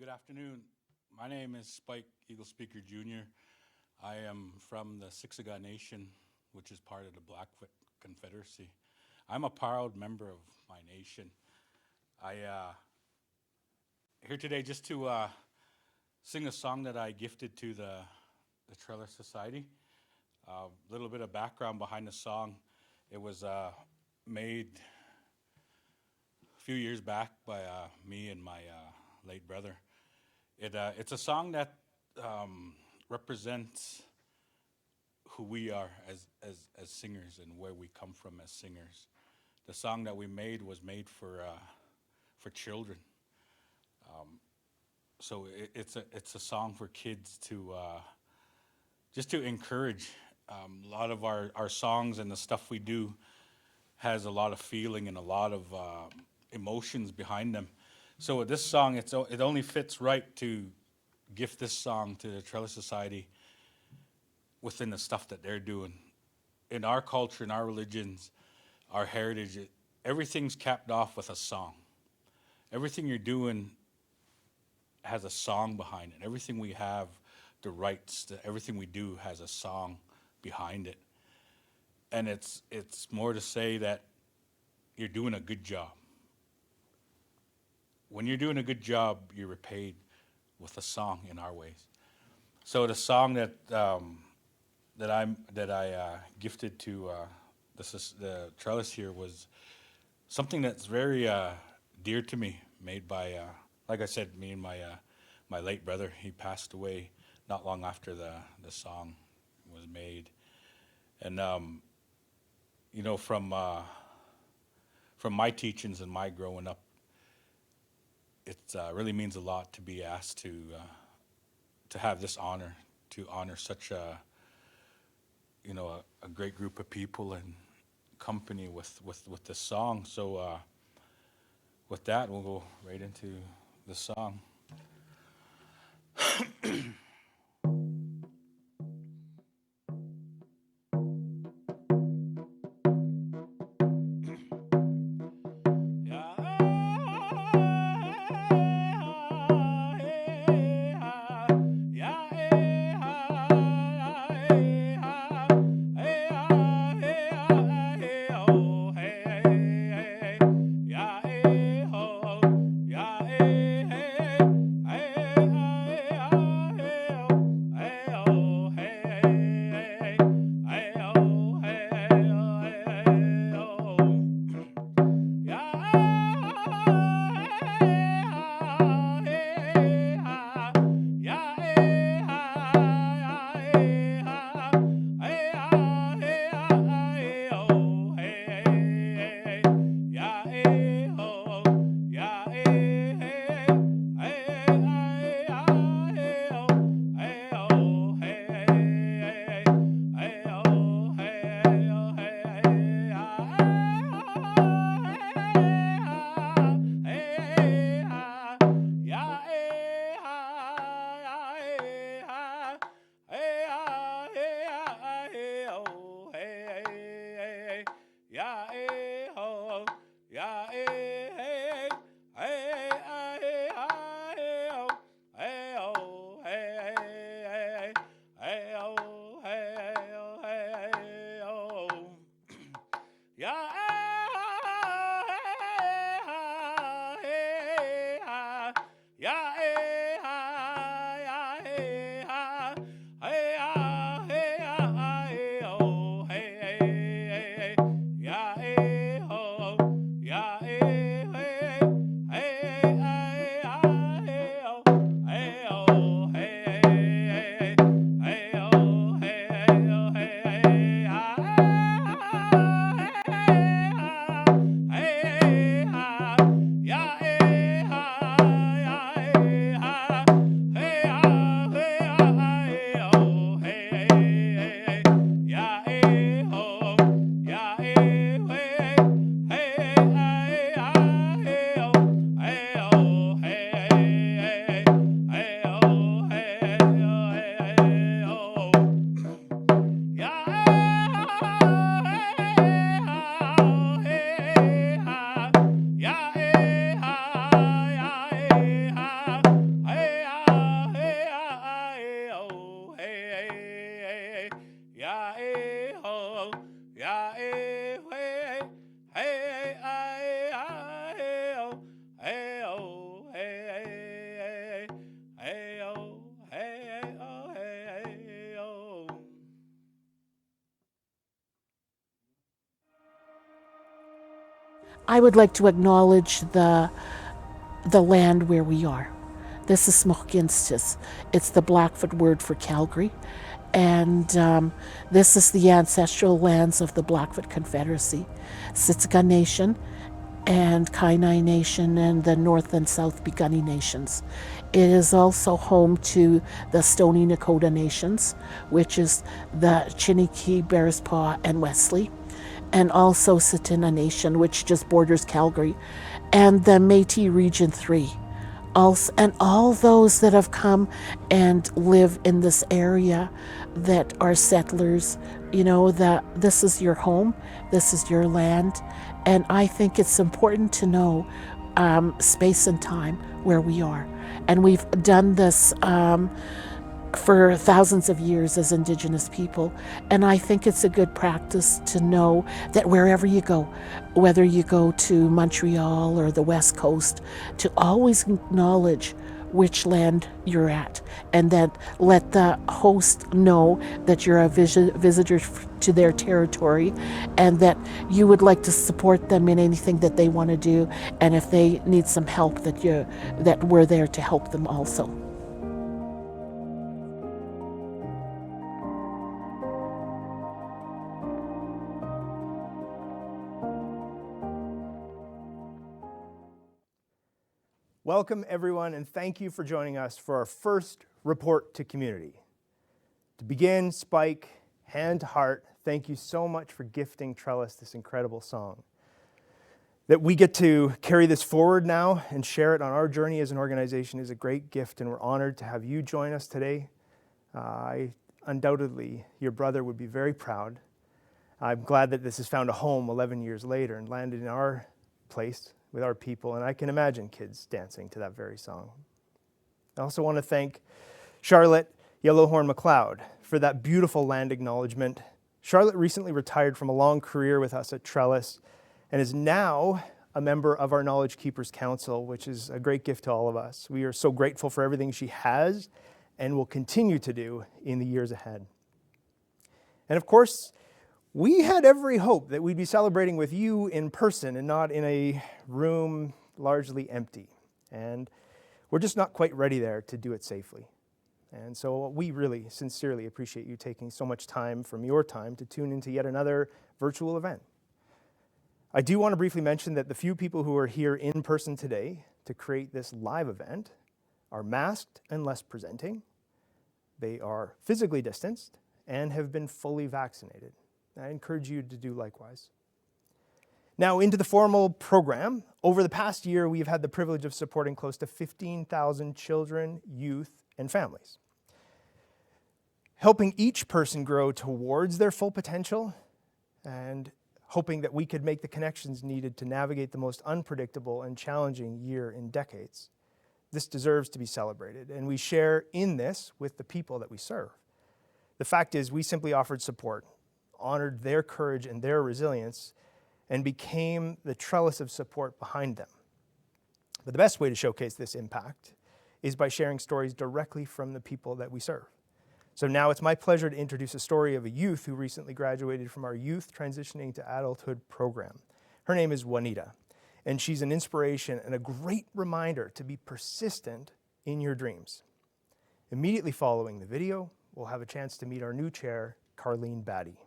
Good afternoon. My name is Spike Eagle Speaker Jr. I am from the Siksika Nation, which is part of the Blackfoot Confederacy. I'm a proud member of my nation. I here today just to sing a song that I gifted to the Trellis Society. A little bit of background behind the song. It was made a few years back by me and my late brother. It's a song that represents who we are as singers and where we come from as singers. The song that we made was made for children. So it's a song for kids to just to encourage. A lot of our songs and the stuff we do has a lot of feeling and a lot of emotions behind them. So with this song, it only fits right to gift this song to the Trellis Society within the stuff that they're doing. In our culture, in our religions, our heritage, everything's capped off with a song. Everything you're doing has a song behind it. Everything we have, the rights, everything we do has a song behind it. And it's more to say that you're doing a good job. When you're doing a good job, you're repaid with a song in our ways. So the song that I gifted to the Trellis here was something that's very dear to me. Made by, like I said, me and my late brother. He passed away not long after the song was made, and you know, from my teachings and my growing up, it really means a lot to be asked to have this honor, to honor such a great group of people and company with this song. So with that, we'll go right into the song. I would like to acknowledge the land where we are. This is Smokinstis. It's the Blackfoot word for Calgary. And this is the ancestral lands of the Blackfoot Confederacy, Siksika Nation and Kainai Nation and the North and South Piikani Nations. It is also home to the Stoney Nakoda Nations, which is the Chiniki, Bearspaw, and Wesley, and also Tsuut'ina Nation, which just borders Calgary, and the Métis Region 3. Also, and all those that have come and live in this area that are settlers, that this is your home, this is your land, and I think it's important to know space and time where we are. And we've done this for thousands of years as Indigenous people. And I think it's a good practice to know that wherever you go, whether you go to Montreal or the West Coast, to always acknowledge which land you're at, and then let the host know that you're a visitor to their territory, and that you would like to support them in anything that they want to do, and if they need some help, that we're there to help them also. Welcome everyone, and thank you for joining us for our first Report to Community. To begin, Spike, hand to heart, thank you so much for gifting Trellis this incredible song. That we get to carry this forward now and share it on our journey as an organization is a great gift, and we're honored to have you join us today. Undoubtedly, your brother would be very proud. I'm glad that this has found a home 11 years later and landed in our place with our people, and I can imagine kids dancing to that very song. I also want to thank Charlotte Yellowhorn McLeod for that beautiful land acknowledgement. Charlotte recently retired from a long career with us at Trellis and is now a member of our Knowledge Keepers Council, which is a great gift to all of us. We are so grateful for everything she has and will continue to do in the years ahead. And of course, we had every hope that we'd be celebrating with you in person and not in a room largely empty. And we're just not quite ready there to do it safely. And so we really sincerely appreciate you taking so much time from your time to tune into yet another virtual event. I do want to briefly mention that the few people who are here in person today to create this live event are masked and less presenting. They are physically distanced and have been fully vaccinated. I encourage you to do likewise. Now into the formal program. Over the past year, we've had the privilege of supporting close to 15,000 children, youth, and families. Helping each person grow towards their full potential and hoping that we could make the connections needed to navigate the most unpredictable and challenging year in decades. This deserves to be celebrated, and we share in this with the people that we serve. The fact is, we simply offered support, honored their courage and their resilience, and became the trellis of support behind them. But the best way to showcase this impact is by sharing stories directly from the people that we serve. So now it's my pleasure to introduce a story of a youth who recently graduated from our Youth Transitioning to Adulthood program. Her name is Juanita, and she's an inspiration and a great reminder to be persistent in your dreams. Immediately following the video, we'll have a chance to meet our new chair, Carlene Batty.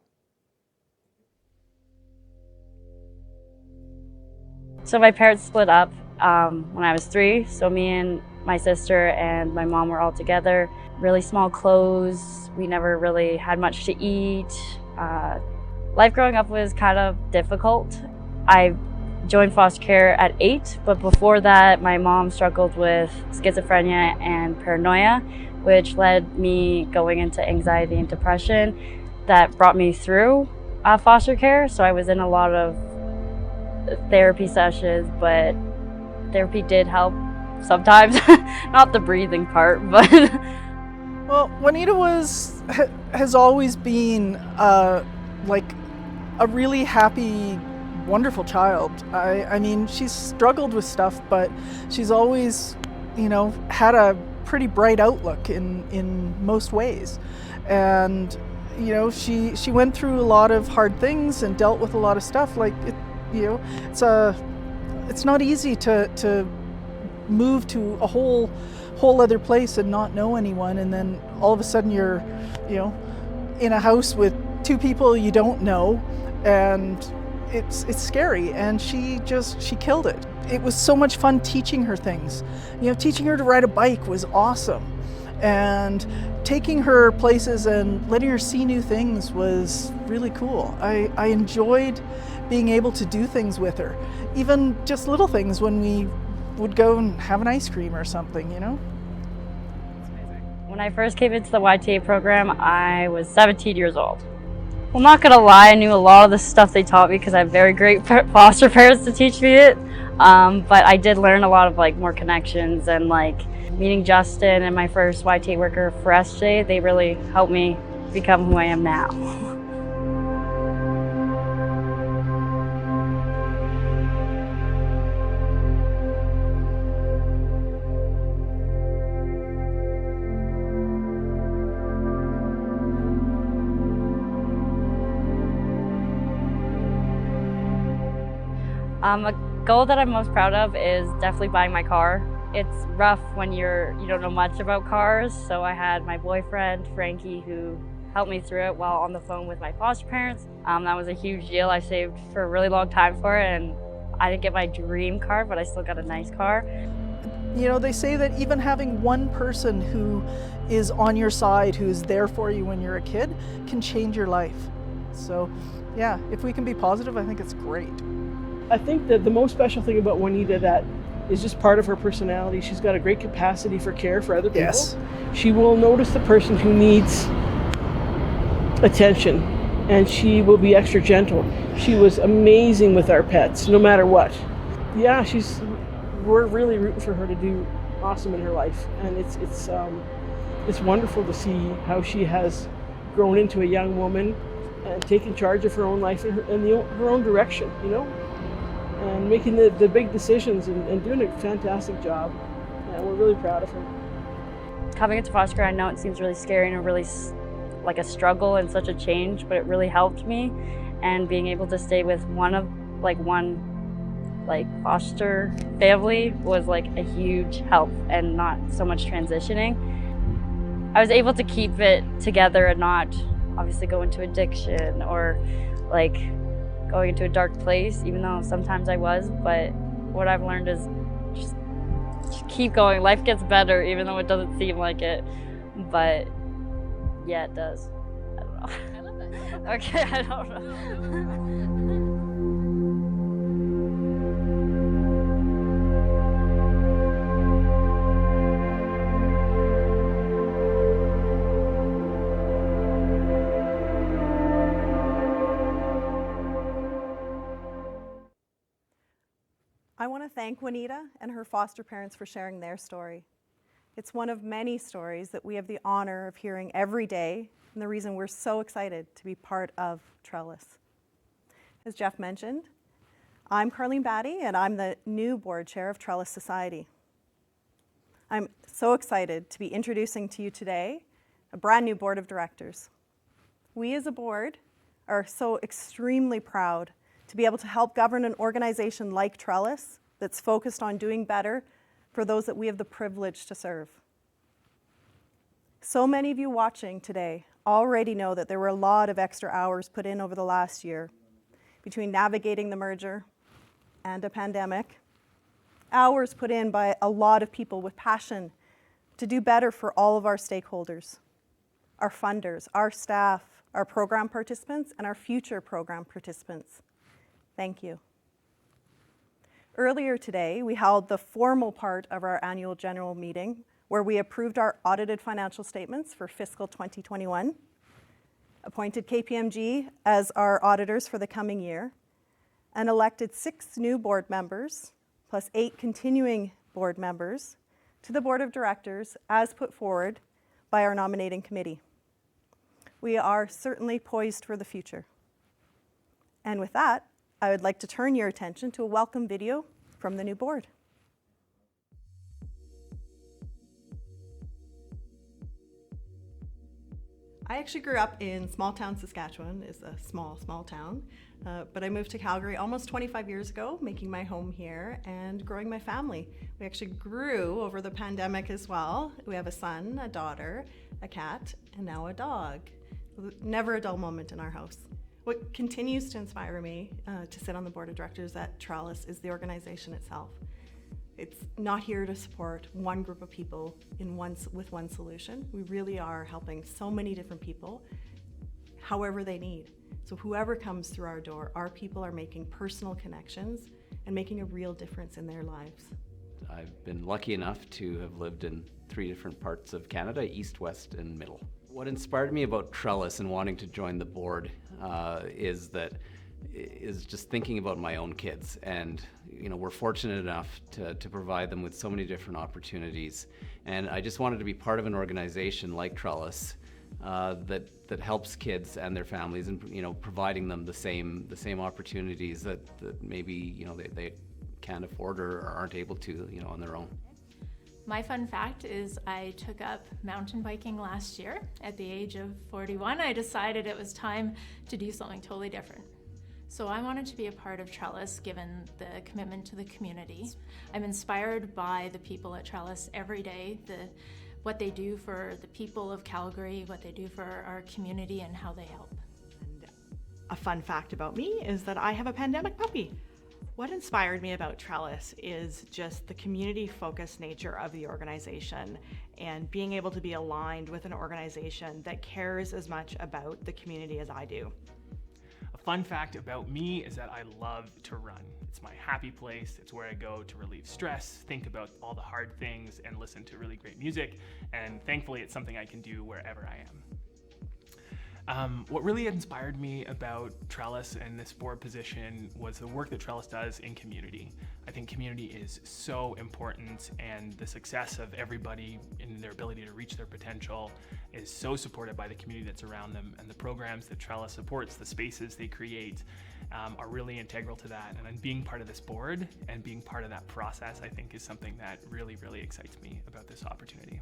So my parents split up when I was 3. So me and my sister and my mom were all together. Really small clothes. We never really had much to eat. Life growing up was kind of difficult. I joined foster care at 8, but before that, my mom struggled with schizophrenia and paranoia, which led me going into anxiety and depression. That brought me through foster care. So I was in a lot of therapy sessions, but therapy did help sometimes. Not the breathing part, but well, Juanita has always been like a really happy, wonderful child. I mean, she's struggled with stuff, but she's always, had a pretty bright outlook in most ways. And she went through a lot of hard things and dealt with a lot of stuff. Like You know, it's not easy to move to a whole other place and not know anyone, and then all of a sudden you're, you know, in a house with two people you don't know, and it's scary. And she killed it. It was so much fun teaching her things. You know, teaching her to ride a bike was awesome, and taking her places and letting her see new things was really cool. I enjoyed being able to do things with her, even just little things when we would go and have an ice cream or something, you know? When I first came into the YTA program, I was 17 years old. Well, not gonna lie, I knew a lot of the stuff they taught me because I have very great foster parents to teach me it. But I did learn a lot of more connections, and meeting Justin and my first YTA worker for SJ, they really helped me become who I am now. A goal that I'm most proud of is definitely buying my car. It's rough when you don't know much about cars, so I had my boyfriend, Frankie, who helped me through it while on the phone with my foster parents. That was a huge deal. I saved for a really long time for it, and I didn't get my dream car, but I still got a nice car. You know, they say that even having one person who is on your side, who's there for you when you're a kid, can change your life. So yeah, if we can be positive, I think it's great. I think that the most special thing about Juanita that is just part of her personality, she's got a great capacity for care for other people. Yes. She will notice the person who needs attention, and she will be extra gentle. She was amazing with our pets, no matter what. Yeah, we're really rooting for her to do awesome in her life, and it's wonderful to see how she has grown into a young woman and taken charge of her own life and her own direction, you know, and making the big decisions and doing a fantastic job. And we're really proud of her. Coming into foster care, I know it seems really scary and really like a struggle and such a change, but it really helped me. And being able to stay with one foster family was a huge help, and not so much transitioning. I was able to keep it together and not obviously go into addiction or going into a dark place, even though sometimes I was. But what I've learned is just keep going. Life gets better, even though it doesn't seem like it. But yeah, it does. I don't know. I love that. Okay, I don't know. I want to thank Juanita and her foster parents for sharing their story. It's one of many stories that we have the honor of hearing every day, and the reason we're so excited to be part of Trellis. As Jeff mentioned, I'm Carleen Batty, and I'm the new board chair of Trellis Society. I'm so excited to be introducing to you today a brand new board of directors. We as a board are so extremely proud to be able to help govern an organization like Trellis that's focused on doing better for those that we have the privilege to serve. So many of you watching today already know that there were a lot of extra hours put in over the last year between navigating the merger and a pandemic. Hours put in by a lot of people with passion to do better for all of our stakeholders, our funders, our staff, our program participants, and our future program participants. Thank you. Earlier today, we held the formal part of our annual general meeting where we approved our audited financial statements for fiscal 2021, appointed KPMG as our auditors for the coming year, and elected 6 new board members, plus 8 continuing board members, to the board of directors as put forward by our nominating committee. We are certainly poised for the future. And with that, I would like to turn your attention to a welcome video from the new board. I actually grew up in small town Saskatchewan. It's a small town. But I moved to Calgary almost 25 years ago, making my home here and growing my family. We actually grew over the pandemic as well. We have a son, a daughter, a cat, and now a dog. Never a dull moment in our house. What continues to inspire me to sit on the board of directors at Trellis is the organization itself. It's not here to support one group of people with one solution. We really are helping so many different people, however they need. So whoever comes through our door, our people are making personal connections and making a real difference in their lives. I've been lucky enough to have lived in 3 different parts of Canada, east, west, and middle. What inspired me about Trellis and wanting to join the board is just thinking about my own kids. And we're fortunate enough to provide them with so many different opportunities. And I just wanted to be part of an organization like Trellis that helps kids and their families, and providing them the same opportunities that maybe they can't afford or aren't able to on their own. My fun fact is I took up mountain biking last year. At the age of 41, I decided it was time to do something totally different. So I wanted to be a part of Trellis, given the commitment to the community. I'm inspired by the people at Trellis every day, what they do for the people of Calgary, what they do for our community, and how they help. And a fun fact about me is that I have a pandemic puppy. What inspired me about Trellis is just the community-focused nature of the organization and being able to be aligned with an organization that cares as much about the community as I do. A fun fact about me is that I love to run. It's my happy place. It's where I go to relieve stress, think about all the hard things, and listen to really great music. And thankfully, it's something I can do wherever I am. What really inspired me about Trellis and this board position was the work that Trellis does in community. I think community is so important, and the success of everybody in their ability to reach their potential is so supported by the community that's around them, and the programs that Trellis supports, the spaces they create, are really integral to that. And then being part of this board and being part of that process, I think, is something that really, really excites me about this opportunity.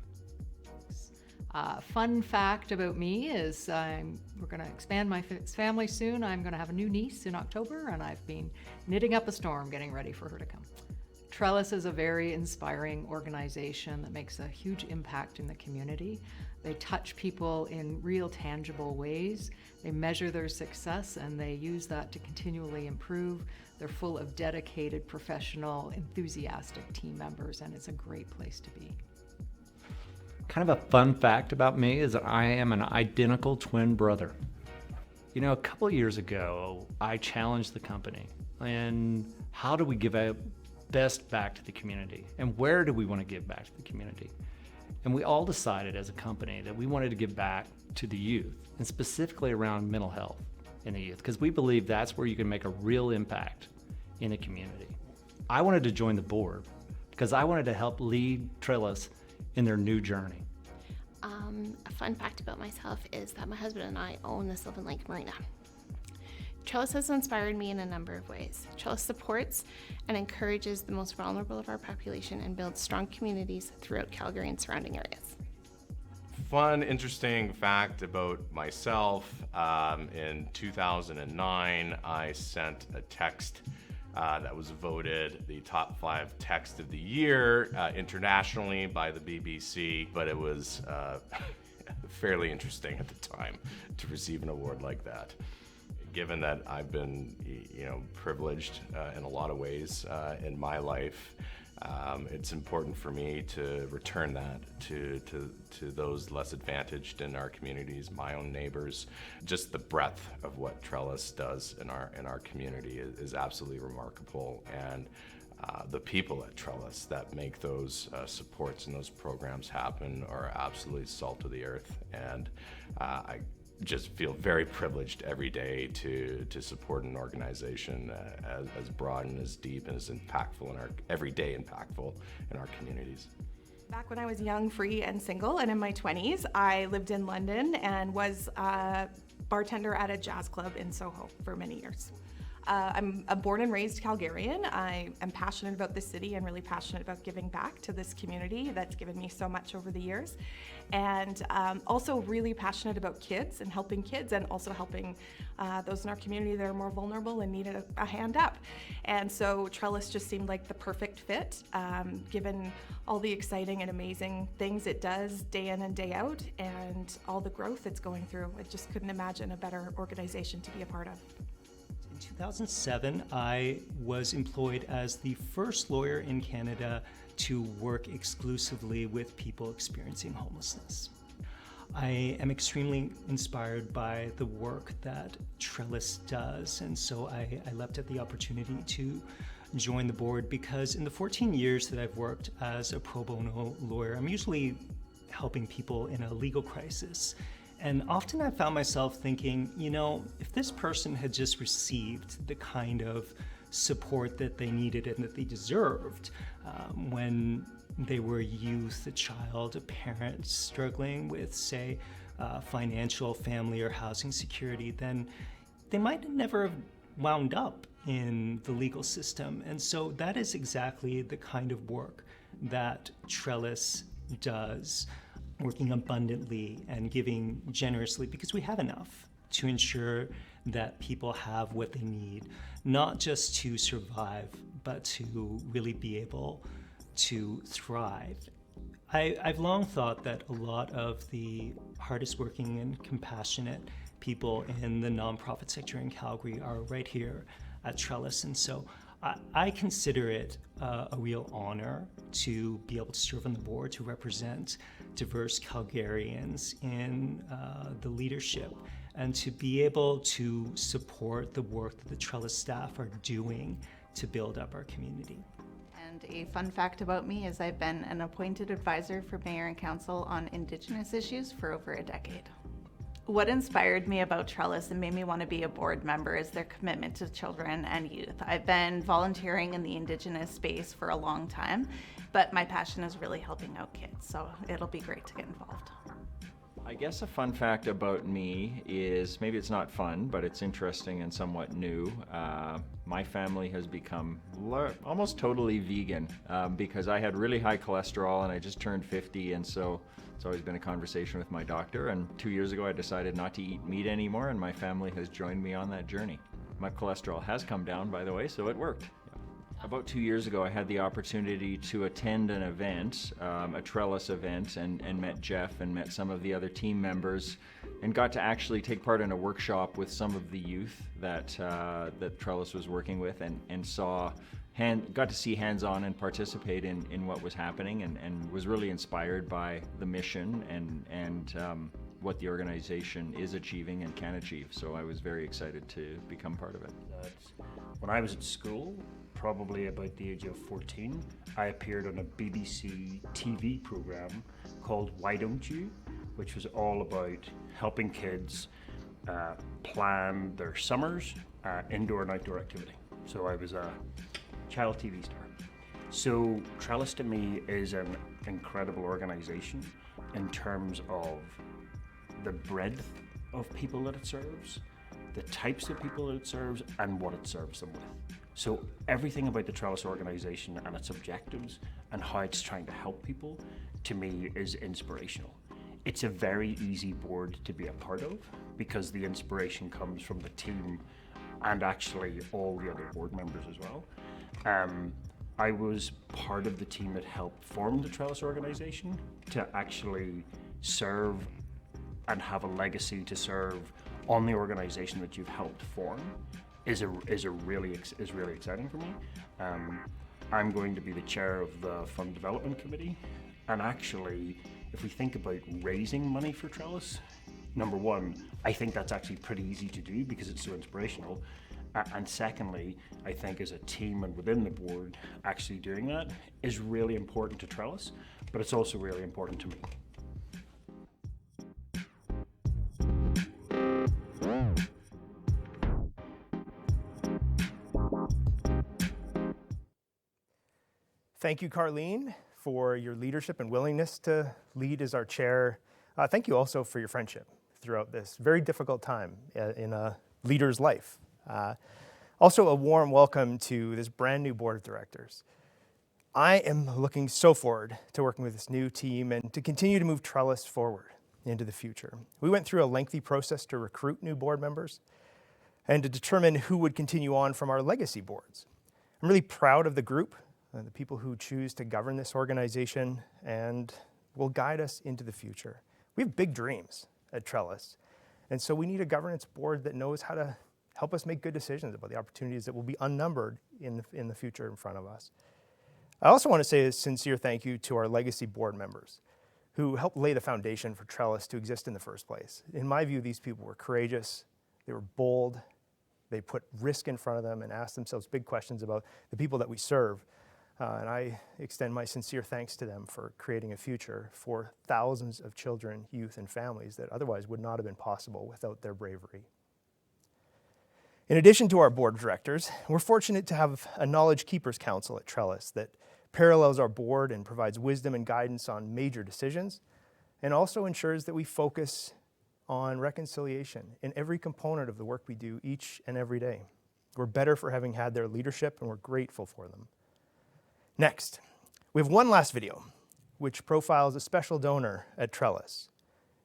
Fun fact about me is we're going to expand my family soon. I'm going to have a new niece in October, and I've been knitting up a storm getting ready for her to come. Trellis is a very inspiring organization that makes a huge impact in the community. They touch people in real tangible ways. They measure their success, and they use that to continually improve. They're full of dedicated, professional, enthusiastic team members, and it's a great place to be. Kind of a fun fact about me is that I am an identical twin brother. A couple of years ago, I challenged the company. And how do we give out best back to the community? And where do we want to give back to the community? And we all decided as a company that we wanted to give back to the youth, and specifically around mental health in the youth, because we believe that's where you can make a real impact in a community. I wanted to join the board because I wanted to help lead Trellis in their new journey. A fun fact about myself is that my husband and I own the Sylvan Lake Marina. Trellis has inspired me in a number of ways. Trellis supports and encourages the most vulnerable of our population and builds strong communities throughout Calgary and surrounding areas. Fun, interesting fact about myself, in 2009, I sent a text that was voted the top 5 text of the year internationally by the BBC, but it was fairly interesting at the time to receive an award like that. Given that I've been, privileged in a lot of ways in my life, it's important for me to return that to those less advantaged in our communities, my own neighbors. Just the breadth of what Trellis does in our community is absolutely remarkable, and the people at Trellis that make those supports and those programs happen are absolutely salt of the earth, and I just feel very privileged every day to support an organization as broad and as deep and as impactful everyday impactful in our communities. Back when I was young, free, and single, and in my 20s, I lived in London and was a bartender at a jazz club in Soho for many years. I'm a born and raised Calgarian. I am passionate about this city and really passionate about giving back to this community that's given me so much over the years. And also really passionate about kids and helping kids, and also helping those in our community that are more vulnerable and needed a hand up. And so Trellis just seemed like the perfect fit, given all the exciting and amazing things it does day in and day out, and all the growth it's going through. I just couldn't imagine a better organization to be a part of. In 2007, I was employed as the first lawyer in Canada to work exclusively with people experiencing homelessness. I am extremely inspired by the work that Trellis does, and so I leapt at the opportunity to join the board, because in the 14 years that I've worked as a pro bono lawyer, I'm usually helping people in a legal crisis. And often I found myself thinking, you know, if this person had just received the kind of support that they needed and that they deserved when they were a youth, a child, a parent struggling with, say, financial, family, or housing security, then they might never have wound up in the legal system. And so that is exactly the kind of work that Trellis does, working abundantly and giving generously, because we have enough to ensure that people have what they need, not just to survive, but to really be able to thrive. I've long thought that a lot of the hardest working and compassionate people in the nonprofit sector in Calgary are right here at Trellis, and so I consider it a real honor to be able to serve on the board, to represent diverse Calgarians in the leadership, and to be able to support the work that the Trellis staff are doing to build up our community. And a fun fact about me is I've been an appointed advisor for Mayor and Council on Indigenous issues for over a decade. What inspired me about Trellis and made me want to be a board member is their commitment to children and youth. I've been volunteering in the Indigenous space for a long time, but my passion is really helping out kids, so it'll be great to get involved. I guess a fun fact about me is, maybe it's not fun, but it's interesting and somewhat new. My family has become almost totally vegan because I had really high cholesterol and I just turned 50, and so it's always been a conversation with my doctor, and 2 years ago I decided not to eat meat anymore, and my family has joined me on that journey. My cholesterol has come down, by the way, so it worked. About 2 years ago, I had the opportunity to attend an event, a Trellis event, and met Jeff and met some of the other team members, and got to actually take part in a workshop with some of the youth that Trellis was working with, and got to see hands-on and participate in what was happening, and was really inspired by the mission and what the organization is achieving and can achieve. So I was very excited to become part of it. When I was at school, probably about the age of 14, I appeared on a BBC TV program called Why Don't You?, which was all about helping kids plan their summers, indoor and outdoor activity. So I was a child TV star. So Trellis to me is an incredible organization in terms of the breadth of people that it serves, the types of people that it serves, and what it serves them with. So everything about the Trellis organization and its objectives and how it's trying to help people, to me, is inspirational. It's a very easy board to be a part of because the inspiration comes from the team and actually all the other board members as well. I was part of the team that helped form the Trellis organization to actually serve and have a legacy to serve on the organization that you've helped form is really exciting for me. I'm going to be the chair of the Fund Development Committee, and actually, if we think about raising money for Trellis, number one, I think that's actually pretty easy to do because it's so inspirational. And secondly, I think as a team and within the board, actually doing that is really important to Trellis, but it's also really important to me. Thank you, Carleen, for your leadership and willingness to lead as our chair. Thank you also for your friendship throughout this very difficult time in a leader's life. Also, a warm welcome to this brand new board of directors. I am looking so forward to working with this new team and to continue to move Trellis forward into the future. We went through a lengthy process to recruit new board members and to determine who would continue on from our legacy boards. I'm really proud of the group, the people who choose to govern this organization and will guide us into the future. We have big dreams at Trellis, and so we need a governance board that knows how to help us make good decisions about the opportunities that will be unnumbered in the future in front of us. I also want to say a sincere thank you to our legacy board members who helped lay the foundation for Trellis to exist in the first place. In my view, these people were courageous, they were bold, they put risk in front of them and asked themselves big questions about the people that we serve. And I extend my sincere thanks to them for creating a future for thousands of children, youth, and families that otherwise would not have been possible without their bravery. In addition to our board of directors, we're fortunate to have a Knowledge Keepers Council at Trellis that parallels our board and provides wisdom and guidance on major decisions, and also ensures that we focus on reconciliation in every component of the work we do each and every day. We're better for having had their leadership, and we're grateful for them. Next, we have one last video, which profiles a special donor at Trellis,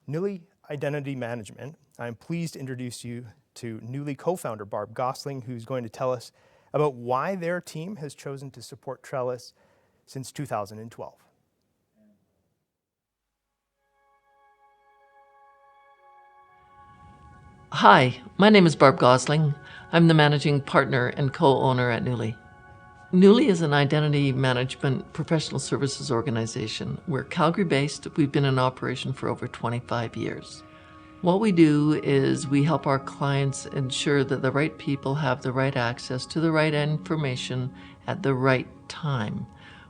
Newly Identity Management. I'm pleased to introduce you to Newly co-founder Barb Gosling, who's going to tell us about why their team has chosen to support Trellis since 2012. Hi, my name is Barb Gosling. I'm the managing partner and co-owner at Newly. Newly is an identity management professional services organization. We're Calgary-based. We've been in operation for over 25 years. What we do is we help our clients ensure that the right people have the right access to the right information at the right time.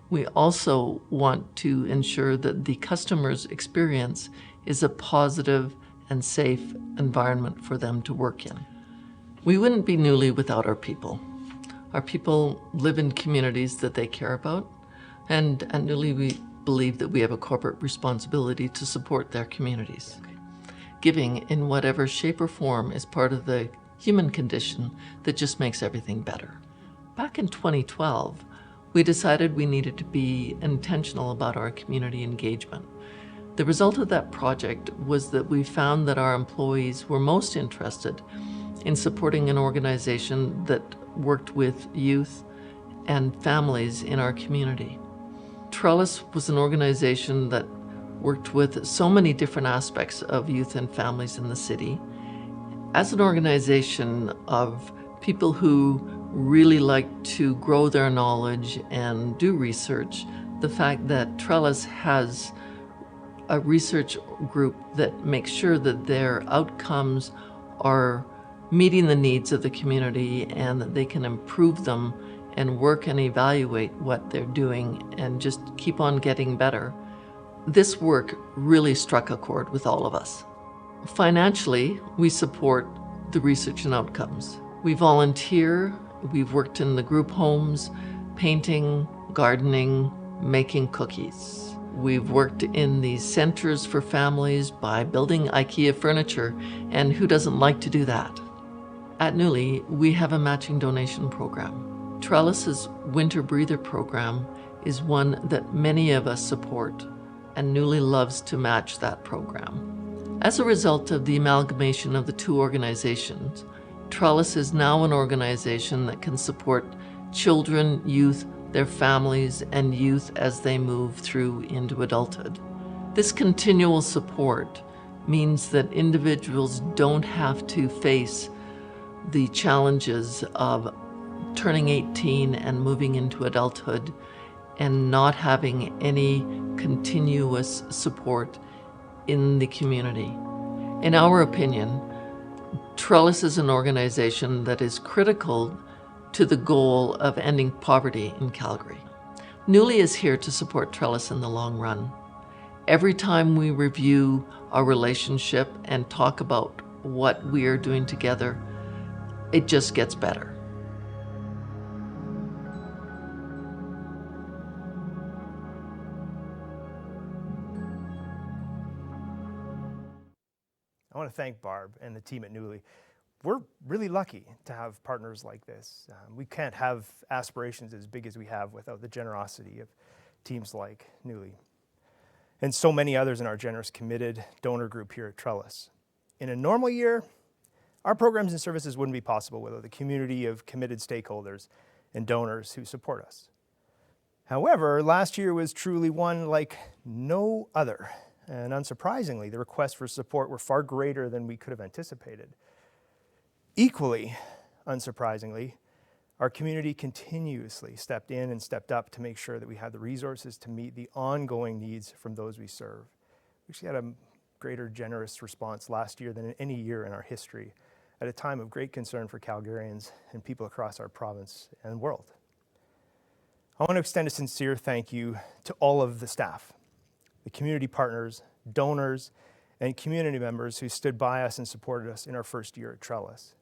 We also want to ensure that the customer's experience is a positive and safe environment for them to work in. We wouldn't be Newly without our people. Our people live in communities that they care about, and at Newly we believe that we have a corporate responsibility to support their communities. Giving in whatever shape or form is part of the human condition that just makes everything better. Back in 2012, we decided we needed to be intentional about our community engagement. The result of that project was that we found that our employees were most interested in supporting an organization that worked with youth and families in our community. Trellis was an organization that worked with so many different aspects of youth and families in the city. As an organization of people who really like to grow their knowledge and do research, the fact that Trellis has a research group that makes sure that their outcomes are meeting the needs of the community and that they can improve them and work and evaluate what they're doing and just keep on getting better. This work really struck a chord with all of us. Financially, we support the research and outcomes. We volunteer, we've worked in the group homes, painting, gardening, making cookies. We've worked in the centers for families by building IKEA furniture, and who doesn't like to do that? At Newly, we have a matching donation program. Trellis's Winter Breather program is one that many of us support, and Newly loves to match that program. As a result of the amalgamation of the two organizations, Trellis is now an organization that can support children, youth, their families, and youth as they move through into adulthood. This continual support means that individuals don't have to face the challenges of turning 18 and moving into adulthood and not having any continuous support in the community. In our opinion, Trellis is an organization that is critical to the goal of ending poverty in Calgary. Newly is here to support Trellis in the long run. Every time we review our relationship and talk about what we are doing together, it just gets better. I want to thank Barb and the team at Newly. we're really lucky to have partners like this. We can't have aspirations as big as we have without the generosity of teams like Newly and so many others in our generous, committed donor group here at Trellis. In a normal year, our programs and services wouldn't be possible without the community of committed stakeholders and donors who support us. However, last year was truly one like no other, and unsurprisingly, the requests for support were far greater than we could have anticipated. Equally unsurprisingly, our community continuously stepped in and stepped up to make sure that we had the resources to meet the ongoing needs from those we serve. We actually had a greater generous response last year than in any year in our history, at a time of great concern for Calgarians and people across our province and world. I want to extend a sincere thank you to all of the staff, the community partners, donors, and community members who stood by us and supported us in our first year at Trellis.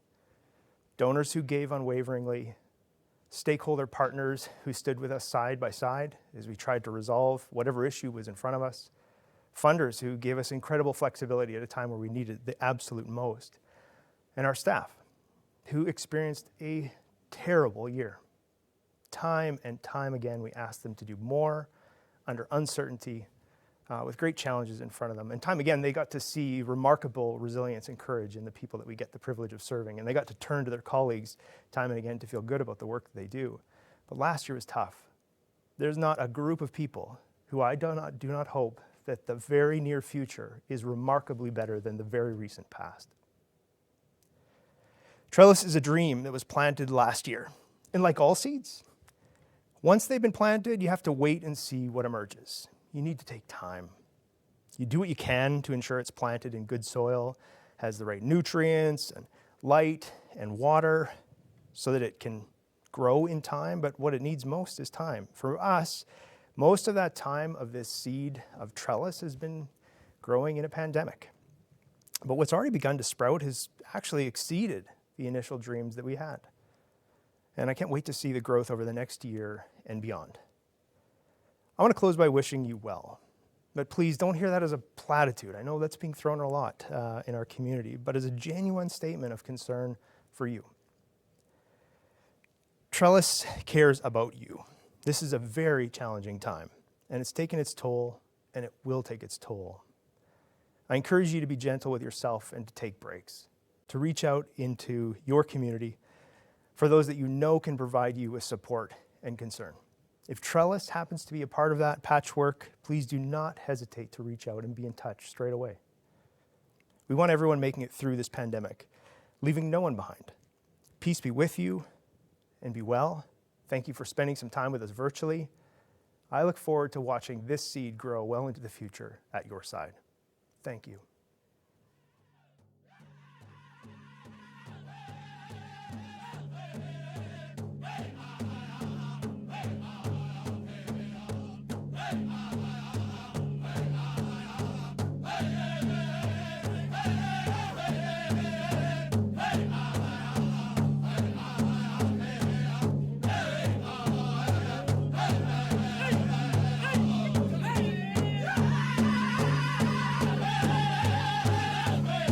Donors who gave unwaveringly, stakeholder partners who stood with us side by side as we tried to resolve whatever issue was in front of us, funders who gave us incredible flexibility at a time where we needed the absolute most, and our staff who experienced a terrible year. Time and time again, we asked them to do more under uncertainty, with great challenges in front of them. And time again, they got to see remarkable resilience and courage in the people that we get the privilege of serving. And they got to turn to their colleagues time and again to feel good about the work that they do. But last year was tough. There's not a group of people who I do not hope that the very near future is remarkably better than the very recent past. Trellis is a dream that was planted last year. And like all seeds, once they've been planted, you have to wait and see what emerges. You need to take time. You do what you can to ensure it's planted in good soil, has the right nutrients and light and water so that it can grow in time, but what it needs most is time. For us, most of that time of this seed of Trellis has been growing in a pandemic. But what's already begun to sprout has actually exceeded the initial dreams that we had. And I can't wait to see the growth over the next year and beyond. I want to close by wishing you well, but please don't hear that as a platitude. I know that's being thrown a lot in our community, but as a genuine statement of concern for you. Trellis cares about you. This is a very challenging time, and it's taken its toll, and it will take its toll. I encourage you to be gentle with yourself and to take breaks, to reach out into your community for those that you know can provide you with support and concern. If Trellis happens to be a part of that patchwork, please do not hesitate to reach out and be in touch straight away. We want everyone making it through this pandemic, leaving no one behind. Peace be with you and be well. Thank you for spending some time with us virtually. I look forward to watching this seed grow well into the future at your side. Thank you.